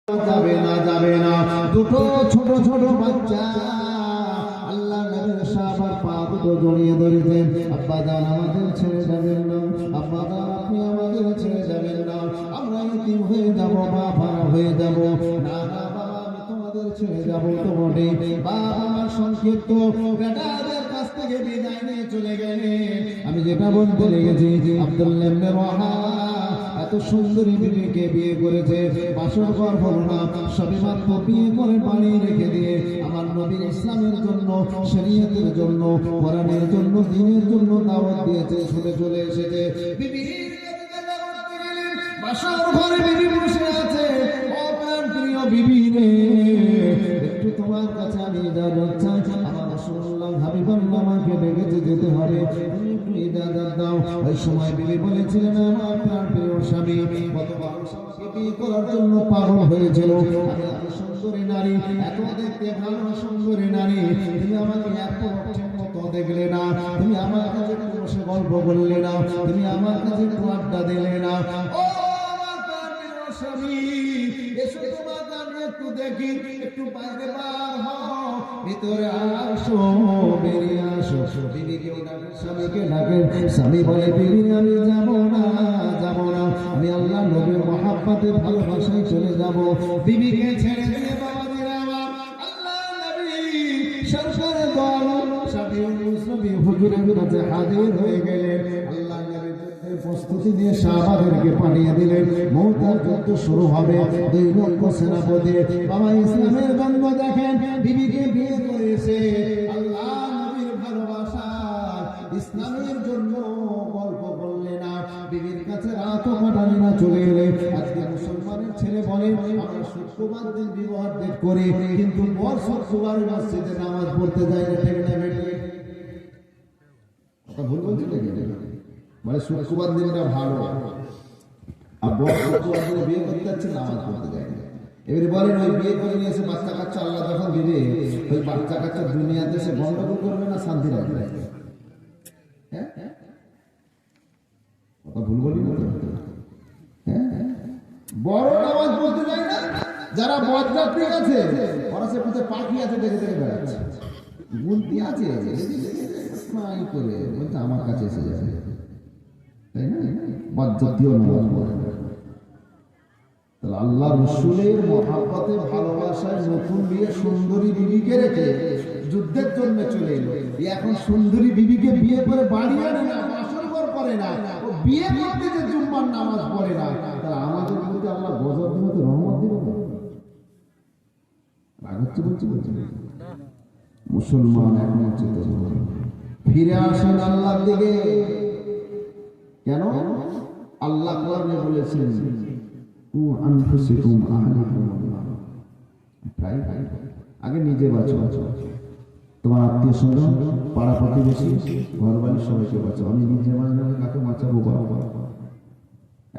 যাবে না যাবে না। দুটো ছোট ছোট বাচ্চা আল্লাহ নবীর সাহাবার পা দুটো জড়িয়ে ধরেছেন, আব্বা জান আমাদের ছেড়ে যাবেন না, আব্বা জান আপনি আমাদের ছেড়ে যাবেন না, আমরা ইতিম হয়ে যাব, বাবা হয়ে যাব। না না বাবা, আমি তোমাদের ছেড়ে যাব তোমাদের। বাবা আমার সংক্ষিপ্ত বেটাদের কাছ থেকে বিদায় নিয়ে চলে গেলেন। আমি যেটা বলতে লেগেছি, আব্দুল্লাহ ইবনে রাওয়াহা এত সুন্দরী বিবিকে বিয়ে করেছে, বাসর ঘর হলো না, সবেমাত্র বিয়ে করে বাড়ি রেখে দিয়ে আমার নবীর ইসলামের জন্য, শরীয়তের জন্য, কোরআনের জন্য, দ্বীনের জন্য দাওয়াত দিয়েছে, ছুটে চলে এসেছে। বিবির বাসর ঘরে বিবি বসে আছে। ও প্রাণ প্রিয় বিবি রে, একটু তোমার কাছে আমি ইজাজত চাই, আমার রাসূলুল্লাহ হাবিবাল্লাহ আমাকে ডেকেছে, যেতে হবে, তুমি একটু ইজাজত দাও। ওই সময় বিবি বলেছিলেন, আমার প্রাণ প্রিয় স্বামী কতবার বিয়ে করার জন্য পাগল হয়েছিল। আমি এত সুন্দরী নারী, এত দেখতে ভালো সুন্দরী নারী, তুমি আমাকে এত মতো দেখলে না, তুমি আমার কাছে একটু বসে গল্প করলে না, তুমি আমার কাছে একটু আড্ডা দিলে না। ও আমার প্রাণ প্রিয় স্বামী, এসো তোমার কাছে একটু দেখি, একটু বাইরে বার হও, ভিতরে আসো, বেরিয়ে আসো। বিবিকে ডাকে, স্বামীকে ডাকে, স্বামী বলে বিবি আমি যাব না, যাব না, আমি আল্লাহ নবীর মহাব্বতে ভালোবাসায় চলে যাব। বিবিকে ছেড়ে দিয়ে বাবাজিরা আমার আল্লাহ নবী সরকারের দল শাফিউল মুসলিম হুজুরের কাছে হাজির হয়ে গেলেন। আল্লাহ নবী প্রস্তুতি দিয়ে সাহাবাদেরকে পাঠিয়ে দিলেন, মুহূর্তের যুদ্ধ শুরু হবে। 2 লক্ষ সেনাপতি বাবা ইসলামের জন্য দেখেন বিবিকে বিয়ে করেছে, আল্লাহ নবীর ভালোবাসা ইসলামের জন্য গল্প করলে না, বিবির কাছে রাতও কাটালে না, চলে এলে। আজকে মুসলমানের ছেলে বলে আমরা শুক্রবার দিন বিবাহ ডেট করি, কিন্তু বর শুক্রবার মসজিদে নামাজ পড়তে যাই না, ঠিক না বেটে? কথা ভুল বলছি নাকি? মানে শুক্রবার দিনটা ভালো, আর বর শুক্রবার দিনে বিয়ে করতে যাচ্ছে, নামাজ পড়তে যায় না। এবারে বলেন ওই বিয়ে করে নিয়ে এসে বাচ্চা কাচ্চা আল্লাহ যখন দিবে, ওই বাচ্চা কাচ্চা দুনিয়াতে সে গন্ডগোল করবে না শান্তি রাখবে? হ্যাঁ, কথা ভুল বলি না? বড় নামাজ পড়তে যায় না, যারা বরযাত্রী আছে ওরা সে পিঠে পাখি আছে দেখে দেখে বেড়াচ্ছে, গুনতি আছে করে বলছে আমার কাছে এসে যাবে, তাই না? বরযাত্রীও নামাজ পড়ে না। তাহলে আল্লাহ রসুলের মহাব্বতে ভালোবাসায় নতুন বিয়ে সুন্দরী বিবিকে রেখে যুদ্ধের জন্য চলে এলো। এখন সুন্দরী বিবিকে বিয়ে করে বাড়ি আনে না, বাসর ঘর করে না, ও বিয়ে করতে যে জুম্মার নামাজ পড়ে না, তাহলে আমাদের প্রতি আল্লাহ গজব দিতে রহমত দিবে না? রাগ হচ্ছে বলছি মুসলমান একমাত্র ফিরে আসেন আল্লাহর দিকে। কেন? আল্লাহ কোরআনে বলেছেন আগে নিজে বাঁচো, তোমার আত্মীয় স্বজন, পাড়া প্রতিবেশী, ঘর বাড়ি সবাইকে বাঁচো। আমি নিজে বাঁচলে কাকে বাঁচাবো বাবা?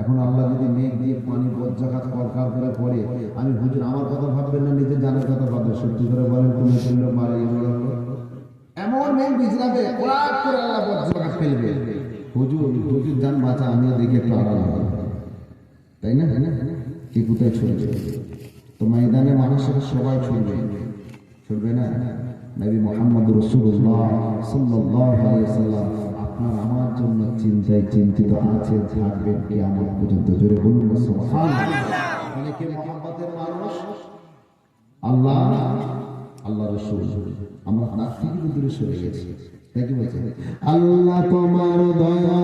এখন আল্লাহ যদি মেঘ দিয়ে পানি বজ্রাঘাত কলকার করে পড়ে, আমি হুজুর আমার কথা ভাববেন না, নিজের জানার কথা ভাববেন? সত্যি করে বলেন, এমন মেঘ বিজলাবে কোলাপ করে আল্লাহ বজ্রাঘাত ফেলবে, হুজুর হুজুর জান বাঁচা, আমিও দেখি একটু আড়াল হবে, তাই না? কি কোথায় ছড়বে? তো ময়দানে মানুষের সবাই ছড়বে না? নবী মুহাম্মদ রাসূলুল্লাহ সাল্লাল্লাহু আলাইহি ওয়াসাল্লাম আপনার আমার জন্য চিন্তায় চিন্তিত আছে, থাকবে কিয়ামত পর্যন্ত। জোরে বলুন সুবহানাল্লাহ। মানে কে মুহাব্বতের মানুষ? আল্লাহ, আল্লাহ রাসূল। আমরা তার থেকে দূরে সরে গেছি, তাই কি বলছে? আল্লাহ তোমার দয়া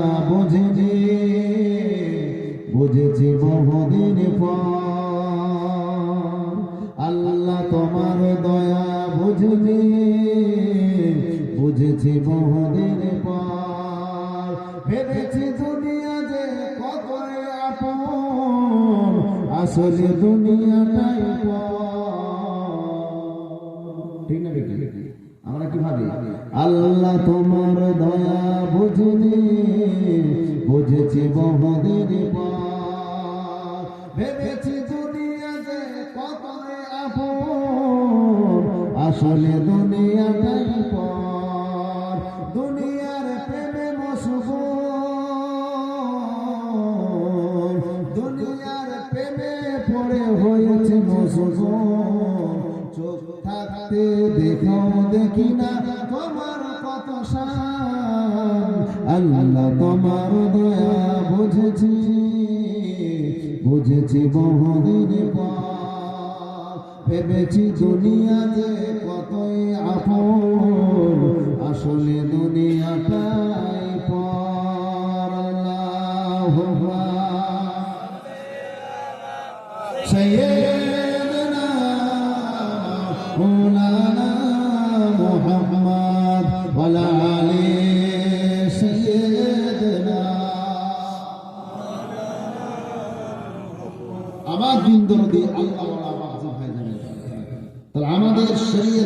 বুঝেছি বহুদিন পর, আল্লাহ তোমার দয়া বুঝেছি বহুদিন পর, ভেবেছি দুনিয়া যে কত আপন, আসলে দুনিয়াটাই ঠিক না? আমরা কি ভাবি? আল্লাহ তোমার দয়া বুঝেছি বহুদিন পর, ভেবেছি দুনিয়া যে কত আপন, আসলে দুনিয়াটাই পর। দুনিয়ার প্রেমে মশগুল, দুনিয়ার প্রেমে পড়ে হয়েছে দেখি না তোমার কত শান আল্লাহ তোমার দয়া বুঝেছি বহুদিন পর ভেবেছি দুনিয়াতে কতই আপন আসলে দুনিয়াটাই পর আল্লাহু আকবার সাইয়্যিদনা মাওলানা মুহাম্মদ ওয়া আলা আলি সাইয়্যিদনা আমার দিন দরদি আল্লাহ ওয়ালা মাহজুব হয়ে যাবে তাহলে আমাদের শরীয়ত